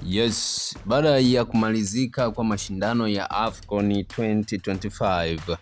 Yes, baada ya kumalizika kwa mashindano ya AFCON 2025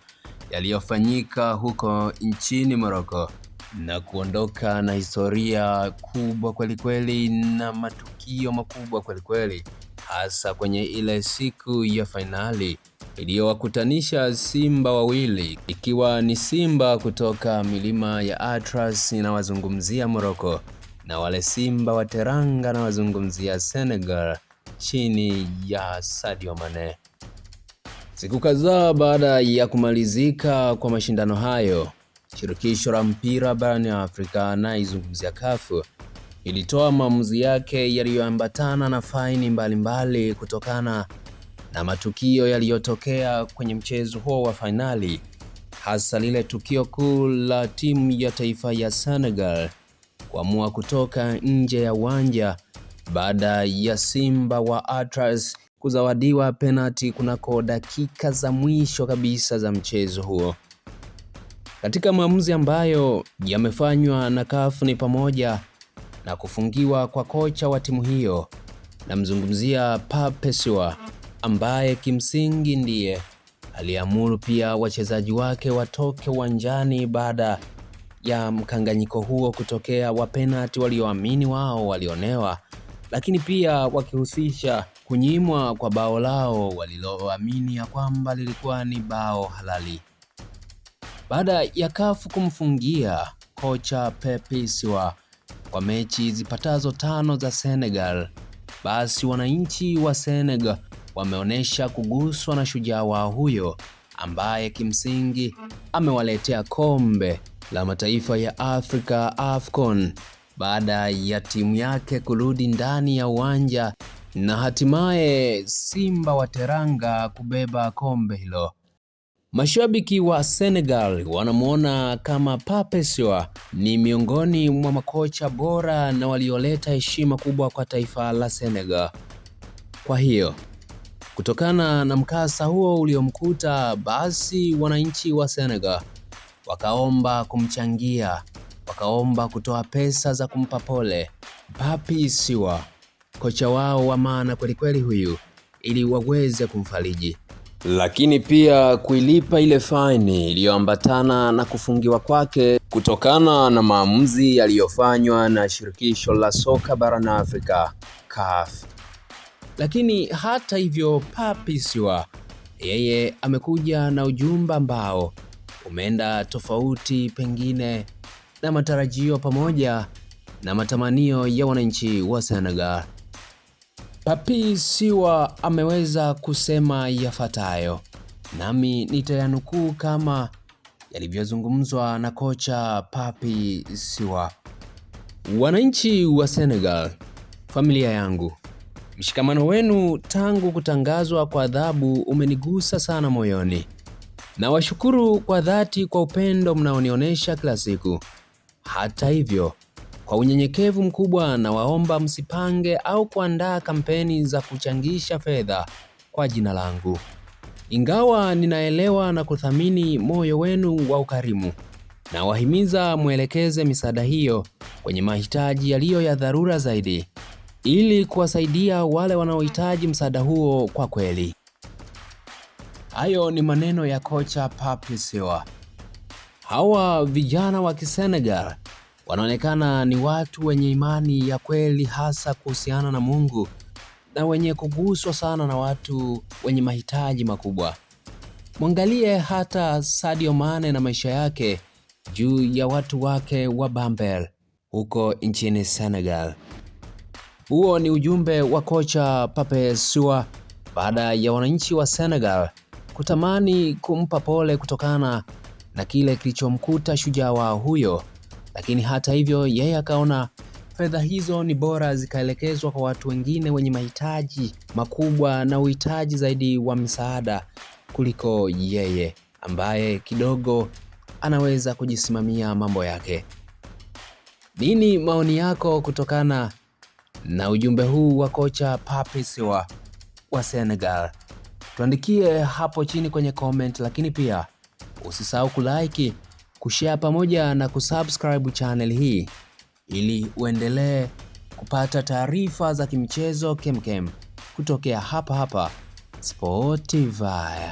yaliyofanyika huko nchini Morocco na kuondoka na historia kubwa kwelikweli na matukio makubwa kwelikweli, hasa kwenye ile siku ya fainali iliyowakutanisha Simba wawili, ikiwa ni Simba kutoka milima ya Atlas na wazungumzia Morocco, na wale Simba wa Teranga na wazungumzia Senegal chini ya Sadio Mane. Siku kadhaa baada ya kumalizika kwa mashindano hayo, shirikisho la mpira barani Afrika na izungumzia CAF ilitoa maamuzi yake yaliyoambatana na faini mbalimbali kutokana na matukio yaliyotokea kwenye mchezo huo wa fainali, hasa lile tukio kuu la timu ya taifa ya Senegal kuamua kutoka nje ya uwanja baada ya Simba wa Atlas kuzawadiwa penalti kunako dakika za mwisho kabisa za mchezo huo. Katika maamuzi ambayo yamefanywa na CAF ni pamoja na kufungiwa kwa kocha wa timu hiyo, namzungumzia Pape Siwa, ambaye kimsingi ndiye aliamuru pia wachezaji wake watoke uwanjani baada ya mkanganyiko huo kutokea wa penalti walioamini wao walionewa, lakini pia wakihusisha kunyimwa kwa bao lao waliloamini ya kwamba lilikuwa ni bao halali. Baada ya CAF kumfungia kocha Pape Siwa kwa mechi zipatazo 5 za Senegal, basi wananchi wa Senegal wameonyesha kuguswa na shujaa wao huyo ambaye kimsingi amewaletea kombe la mataifa ya Afrika AFCON baada ya timu yake kurudi ndani ya uwanja na hatimaye Simba wa Teranga kubeba kombe hilo. Mashabiki wa Senegal wanamuona kama Pape Siwa ni miongoni mwa makocha bora na walioleta heshima kubwa kwa taifa la Senegal. Kwa hiyo, kutokana na mkasa huo uliomkuta, basi wananchi wa Senegal wakaomba kumchangia, wakaomba kutoa pesa za kumpa pole Pape Siwa, kocha wao wa maana kwelikweli huyu, ili waweze kumfariji, lakini pia kuilipa ile faini iliyoambatana na kufungiwa kwake kutokana na maamuzi yaliyofanywa na shirikisho la soka barani Afrika CAF. Lakini hata hivyo, Pape Siwa yeye amekuja na ujumbe ambao umeenda tofauti pengine na matarajio pamoja na matamanio ya wananchi wa Senegal. Pape Siwa ameweza kusema yafuatayo, nami nitayanukuu kama yalivyozungumzwa na kocha Pape Siwa. Wananchi wa Senegal, familia yangu, mshikamano wenu tangu kutangazwa kwa adhabu umenigusa sana moyoni. Nawashukuru kwa dhati kwa upendo mnaonionyesha kila siku. Hata hivyo, kwa unyenyekevu mkubwa nawaomba msipange au kuandaa kampeni za kuchangisha fedha kwa jina langu. Ingawa ninaelewa na kuthamini moyo wenu wa ukarimu, na wahimiza mwelekeze misaada hiyo kwenye mahitaji yaliyo ya dharura zaidi, ili kuwasaidia wale wanaohitaji msaada huo kwa kweli. Hayo ni maneno ya kocha Pape Siwa. Hawa vijana wa Kisenegal wanaonekana ni watu wenye imani ya kweli, hasa kuhusiana na Mungu, na wenye kuguswa sana na watu wenye mahitaji makubwa. Mwangalie hata Sadio Mane na maisha yake juu ya watu wake wa Bambel huko nchini Senegal. Huo ni ujumbe wa kocha Pape Siwa baada ya wananchi wa Senegal kutamani kumpa pole kutokana na kile kilichomkuta shujaa wao huyo, lakini hata hivyo yeye akaona fedha hizo ni bora zikaelekezwa kwa watu wengine wenye mahitaji makubwa na uhitaji zaidi wa msaada kuliko yeye ambaye kidogo anaweza kujisimamia mambo yake. Nini maoni yako kutokana na ujumbe huu wa kocha Pape Siwa wa Senegal? Tuandikie hapo chini kwenye comment, lakini pia usisahau kulike, kushare pamoja na kusubscribe channel hii ili uendelee kupata taarifa za kimichezo kemkem kutokea hapa Spotify.